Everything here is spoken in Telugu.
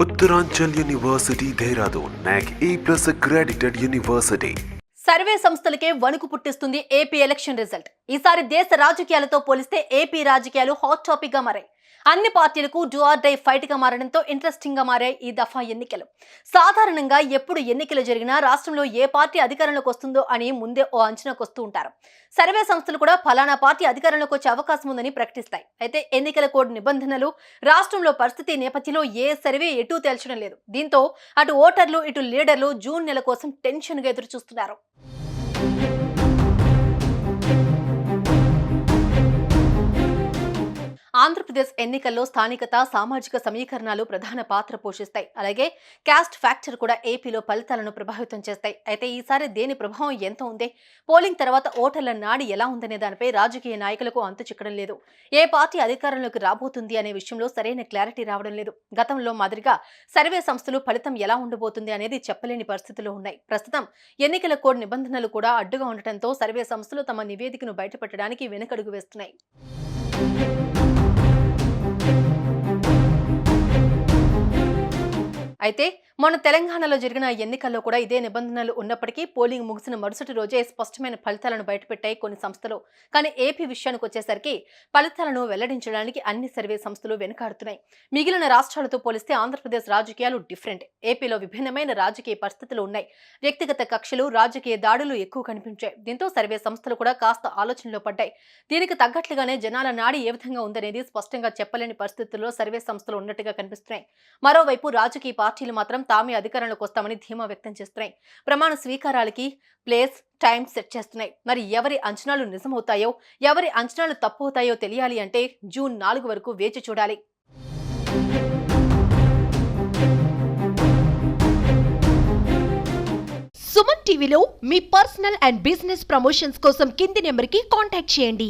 Uttaranchal University, Dehradun, NAC A+ accredited university. Survey సంస్థలకే వణుకు పుట్టిస్తుంది ఏపీ ఎలక్షన్ రిజల్ట్. ఈసారి దేశ రాజకీయాలతో పోలిస్తే ఏపీ రాజకీయాలు హాట్ టాపిక్ గా మారాయి. అన్ని పార్టీలకు డూ ఆర్ డై ఫైట్ గా మారడంతో ఇంట్రెస్టింగ్ గా మారాయి ఈ దఫా ఎన్నికలు. సాధారణంగా ఎప్పుడు ఎన్నికలు జరిగినా రాష్ట్రంలో ఏ పార్టీ అధికారంలోకి వస్తుందో అని ముందే ఓ అంచనాకు వస్తూ ఉంటారు. సర్వే సంస్థలు కూడా ఫలానా పార్టీ అధికారంలోకి వచ్చే అవకాశం ఉందని ప్రకటిస్తాయి. అయితే ఎన్నికల కోడ్ నిబంధనలు, రాష్ట్రంలో పరిస్థితి నేపథ్యంలో ఏ సర్వే ఎటూ తేల్చడం లేదు. దీంతో అటు ఓటర్లు ఇటు లీడర్లు జూన్ నెల కోసం టెన్షన్ గా ఎదురు చూస్తున్నారు. ఆంధ్రప్రదేశ్ ఎన్నికల్లో స్థానికత, సామాజిక సమీకరణాలు ప్రధాన పాత్ర పోషిస్తాయి. అలాగే క్యాస్ట్ ఫ్యాక్టర్ కూడా ఏపీలో ఫలితాలను ప్రభావితం చేస్తాయి. అయితే ఈసారి దేని ప్రభావం ఎంత ఉంది, పోలింగ్ తర్వాత ఓటర్ల నాడి ఎలా ఉందనే దానిపై రాజకీయ నాయకులకు అంతు చిక్కడం లేదు. ఏ పార్టీ అధికారంలోకి రాబోతుంది అనే విషయంలో సరైన క్లారిటీ రావడం లేదు. గతంలో మాదిరిగా సర్వే సంస్థలు ఫలితం ఎలా ఉండబోతుంది అనేది చెప్పలేని పరిస్థితుల్లో ఉన్నాయి. ప్రస్తుతం ఎన్నికల కోడ్ నిబంధనలు కూడా అడ్డుగా ఉండటంతో సర్వే సంస్థలు తమ నివేదికను బయటపెట్టడానికి వెనకడుగు వేస్తున్నాయి. అయితే మొన్న తెలంగాణలో జరిగిన ఎన్నికల్లో కూడా ఇదే నిబంధనలు ఉన్నప్పటికీ పోలింగ్ ముగిసిన మరుసటి రోజే స్పష్టమైన ఫలితాలను బయటపెట్టాయి కొన్ని సంస్థలు. కానీ ఏపీ విషయానికి వచ్చేసరికి ఫలితాలను వెల్లడించడానికి అన్ని సర్వే సంస్థలు వెనుకాడుతున్నాయి. మిగిలిన రాష్ట్రాలతో పోలిస్తే ఆంధ్రప్రదేశ్ రాజకీయాలు డిఫరెంట్. ఏపీలో విభిన్నమైన రాజకీయ పరిస్థితులు ఉన్నాయి. వ్యక్తిగత కక్షలు, రాజకీయ దాడులు ఎక్కువ కనిపించాయి. దీంతో సర్వే సంస్థలు కూడా కాస్త ఆలోచనలో పడ్డాయి. దీనికి తగ్గట్లుగానే జనాల నాడి ఏ విధంగా ఉందనేది స్పష్టంగా చెప్పలేని పరిస్థితుల్లో సర్వే సంస్థలు ఉన్నట్టుగా కనిపిస్తున్నాయి. మరోవైపు రాజకీయ పార్టీలు మాత్రం తామే అధికారంలోకి వస్తామని ధీమా వ్యక్తం చేస్తున్నాయి. ప్రమాణ స్వీకారాలకి ప్లేస్, టైం సెట్ చేస్తున్నాయి. మరి ఎవరి అంచనాలు నిజమవుతాయో, ఎవరి అంచనాలు తప్పు అవుతాయో తెలియాలి అంటే జూన్ 4 వరకు వేచి చూడాలి. సుమన్ టీవీలో మీ పర్సనల్ అండ్ బిజినెస్ ప్రమోషన్స్ కోసం కింది నెంబర్కి కాంటాక్ట్ చేయండి.